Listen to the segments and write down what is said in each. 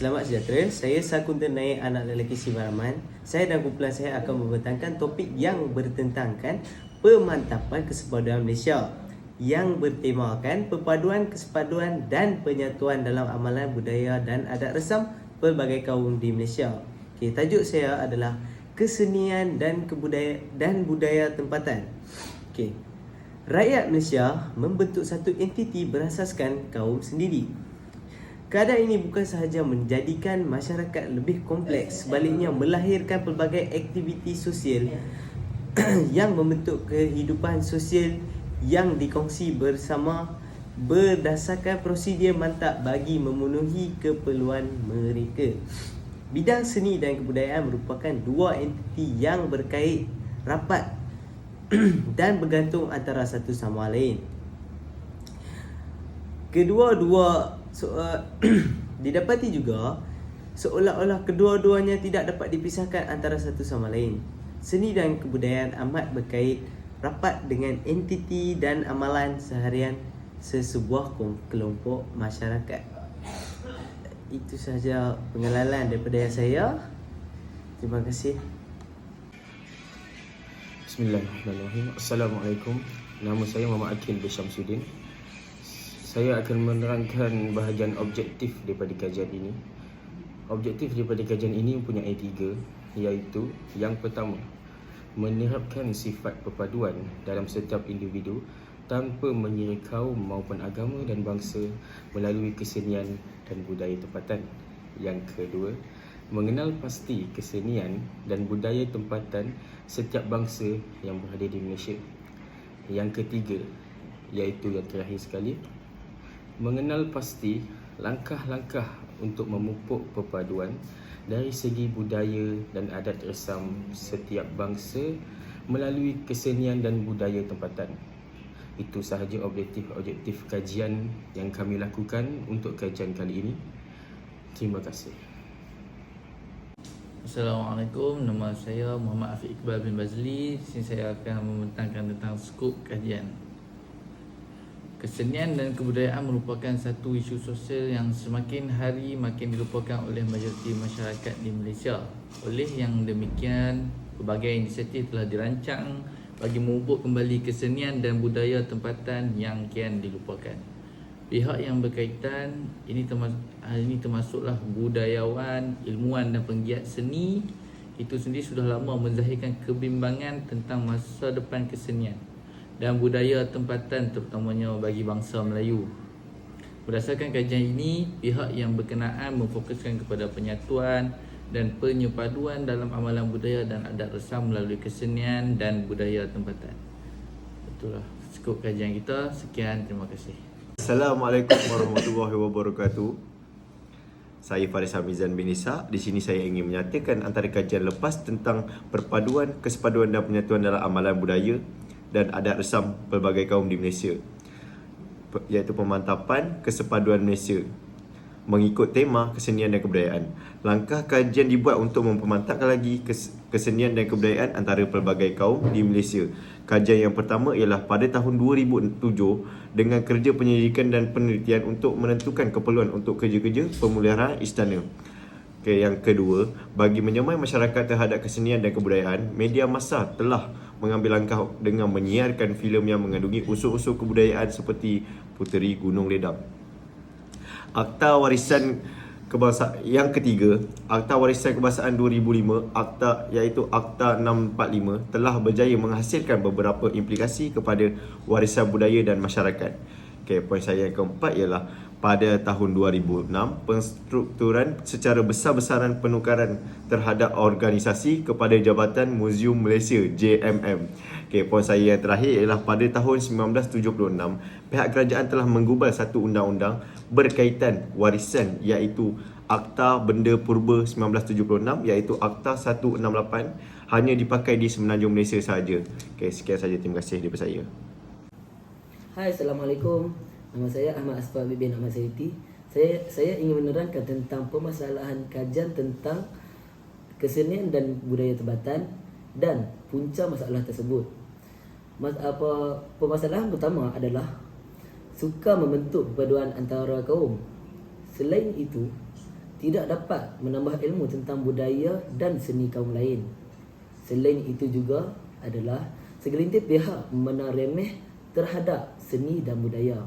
Selamat sejahtera, saya Sakunta Naik, anak lelaki Sibaraman. Saya dan kumpulan saya akan membentangkan topik yang bertentangkan pemantapan kesepaduan Malaysia yang bertemakan perpaduan, kesepaduan dan penyatuan dalam amalan budaya dan adat resam pelbagai kaum di Malaysia. Tajuk saya adalah kesenian dan budaya tempatan. Rakyat Malaysia membentuk satu entiti berasaskan kaum sendiri. Keadaan ini bukan sahaja menjadikan masyarakat lebih kompleks, sebaliknya melahirkan pelbagai aktiviti sosial yang membentuk kehidupan sosial yang dikongsi bersama berdasarkan prosedur mantap bagi memenuhi keperluan mereka. Bidang seni dan kebudayaan merupakan dua entiti yang berkait rapat dan bergantung antara satu sama lain. Kedua-dua didapati juga seolah-olah kedua-duanya tidak dapat dipisahkan antara satu sama lain. Seni dan kebudayaan amat berkait rapat dengan entiti dan amalan seharian sesebuah kelompok masyarakat. Itu sahaja pengalaman daripada saya. Terima kasih. Bismillahirrahmanirrahim. Assalamualaikum. Nama saya Muhammad Akil bin Syamsuddin. Saya akan menerangkan bahagian objektif daripada kajian ini. Objektif daripada kajian ini mempunyai 3, iaitu yang pertama, menerapkan sifat perpaduan dalam setiap individu tanpa mengira kaum maupun agama dan bangsa melalui kesenian dan budaya tempatan. Yang kedua, mengenal pasti kesenian dan budaya tempatan setiap bangsa yang berada di Malaysia. Yang ketiga, iaitu yang terakhir sekali, mengenal pasti langkah-langkah untuk memupuk perpaduan dari segi budaya dan adat resam setiap bangsa melalui kesenian dan budaya tempatan. Itu sahaja objektif kajian yang kami lakukan untuk kajian kali ini. Terima kasih. Assalamualaikum, nama saya Muhammad Afiq Iqbal bin Bazli. Di sini saya akan membentangkan tentang skop kajian. Kesenian dan kebudayaan merupakan satu isu sosial yang semakin hari makin dilupakan oleh majoriti masyarakat di Malaysia. Oleh yang demikian, pelbagai inisiatif telah dirancang bagi memupuk kembali kesenian dan budaya tempatan yang kian dilupakan. Pihak yang berkaitan ini termasuklah budayawan, ilmuwan dan penggiat seni itu sendiri sudah lama menzahirkan kebimbangan tentang masa depan kesenian dan budaya tempatan terutamanya bagi bangsa Melayu. Berdasarkan kajian ini, pihak yang berkenaan memfokuskan kepada penyatuan dan penyepaduan dalam amalan budaya dan adat resam melalui kesenian dan budaya tempatan. Itulah skop kajian kita. Sekian, terima kasih. Assalamualaikum warahmatullahi wabarakatuh. Saya Faris Hamizan bin Isa. Di sini saya ingin menyatakan antara kajian lepas tentang perpaduan, kesepaduan dan penyatuan dalam amalan budaya dan adat resam pelbagai kaum di Malaysia, iaitu pemantapan kesepaduan Malaysia mengikut tema kesenian dan kebudayaan. Langkah kajian dibuat untuk mempermantapkan lagi kesenian dan kebudayaan antara pelbagai kaum di Malaysia. Kajian yang pertama ialah pada tahun 2007 dengan kerja penyelidikan dan penelitian untuk menentukan keperluan untuk kerja-kerja pemeliharaan istana. Yang kedua, bagi menyemai masyarakat terhadap kesenian dan kebudayaan, media massa telah mengambil langkah dengan menyiarkan filem yang mengandungi unsur-unsur kebudayaan seperti Puteri Gunung Ledang. Akta Warisan Kebangsaan yang ketiga, Akta Warisan Kebangsaan 2005, iaitu Akta 645 telah berjaya menghasilkan beberapa implikasi kepada warisan budaya dan masyarakat. Poin saya yang keempat ialah pada tahun 2006, penstrukturan secara besar-besaran penukaran terhadap organisasi kepada Jabatan Muzium Malaysia JMM. Poin saya yang terakhir ialah pada tahun 1976, pihak kerajaan telah menggubal satu undang-undang berkaitan warisan iaitu Akta Benda Purba 1976 iaitu Akta 168 hanya dipakai di Semenanjung Malaysia sahaja. Sekian sahaja, terima kasih daripada saya. Hai, Assalamualaikum. Nama saya Ahmad Asfar bin Ahmad Sayyidi. Saya ingin menerangkan tentang permasalahan kajian tentang kesenian dan budaya tempatan dan punca masalah tersebut. Permasalahan pertama adalah suka membentuk perpaduan antara kaum. Selain itu, tidak dapat menambah ilmu tentang budaya dan seni kaum lain. Selain itu juga adalah segelintir pihak memandang remeh terhadap seni dan budaya.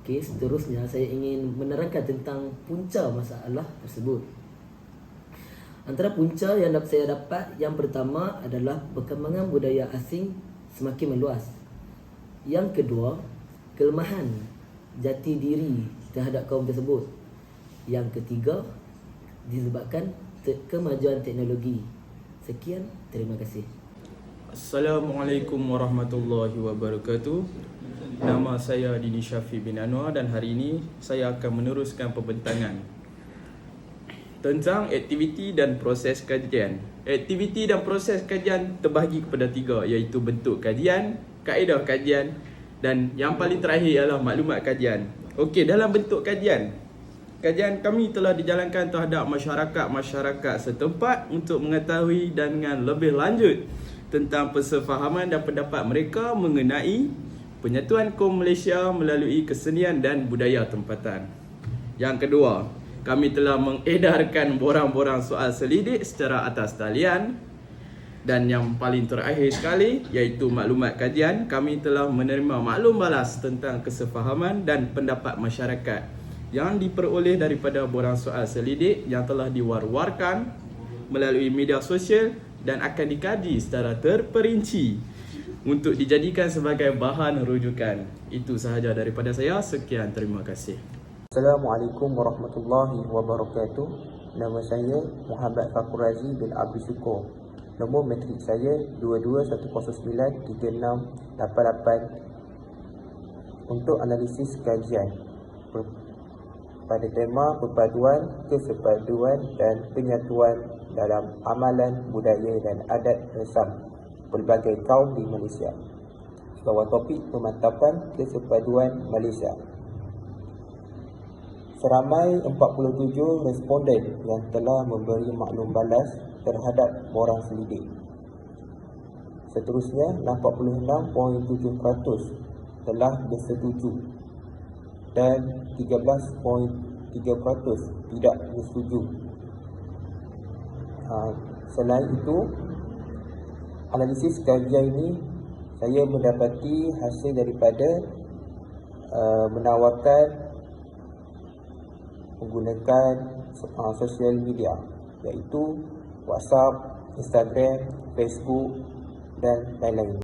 Okey, seterusnya saya ingin menerangkan tentang punca masalah tersebut. Antara punca yang saya dapat, yang pertama adalah perkembangan budaya asing semakin meluas. Yang kedua, kelemahan jati diri terhadap kaum tersebut. Yang ketiga, disebabkan kemajuan teknologi. Sekian, terima kasih. Assalamualaikum warahmatullahi wabarakatuh. Nama saya Dini Syafi bin Anwar dan hari ini saya akan meneruskan pembentangan tentang aktiviti dan proses kajian. Aktiviti dan proses kajian terbahagi kepada 3, iaitu bentuk kajian, kaedah kajian dan yang paling terakhir ialah maklumat kajian. Okey, dalam bentuk kajian, kajian kami telah dijalankan terhadap masyarakat setempat untuk mengetahui dengan lebih lanjut tentang persefahaman dan pendapat mereka mengenai penyatuan kaum Malaysia melalui kesenian dan budaya tempatan. Yang kedua, kami telah mengedarkan borang-borang soal selidik secara atas talian. Dan yang paling terakhir sekali, iaitu maklumat kajian, kami telah menerima maklum balas tentang kesefahaman dan pendapat masyarakat yang diperoleh daripada borang soal selidik yang telah diwar-warkan melalui media sosial dan akan dikaji secara terperinci untuk dijadikan sebagai bahan rujukan. Itu sahaja daripada saya. Sekian, terima kasih. Assalamualaikum warahmatullahi wabarakatuh. Nama saya Muhammad Fakur Razi bin Abdul Syukur. Nombor matrik saya 2210936888 untuk analisis kajian pada tema perpaduan, kesepaduan dan penyatuan dalam amalan, budaya dan adat resam pelbagai kaum di Malaysia. Bawah topik pemantapan kesepaduan Malaysia. Seramai 47 responden yang telah memberi maklum balas terhadap borang selidik. Seterusnya, 46.7% telah bersetuju dan 13.3% tidak bersetuju. Selain itu, analisis kajian ini saya mendapati hasil daripada menawarkan menggunakan sosial media, iaitu WhatsApp, Instagram, Facebook dan lain-lain.